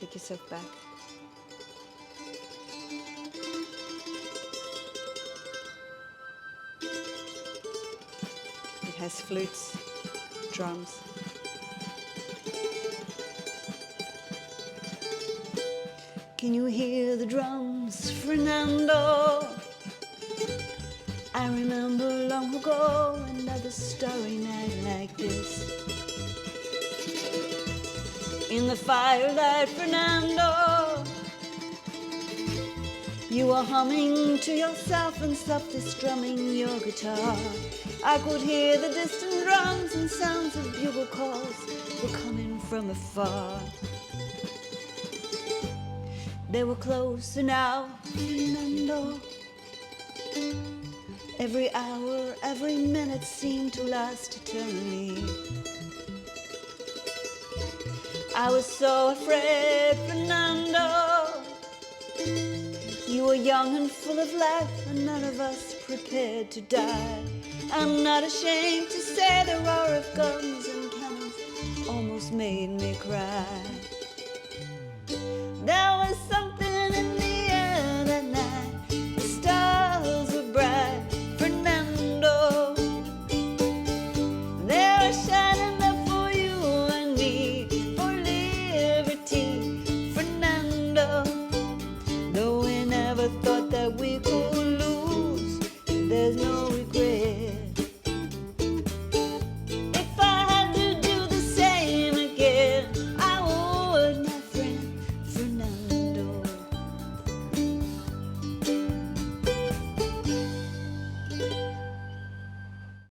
Take yourself back. It has flutes, drums. Can you hear the drums, Fernando? I remember long ago another starry night like this. In the firelight, Fernando, you were humming to yourself and softly strumming your guitar. I could hear the distant drums and sounds of bugle calls were coming from afar. They were closer now, Fernando. Every hour, every minute seemed to last eternally. I was so afraid, Fernando. You were young and full of life, and none of us prepared to die. I'm not ashamed to say the roar of guns and cannons almost made me cry.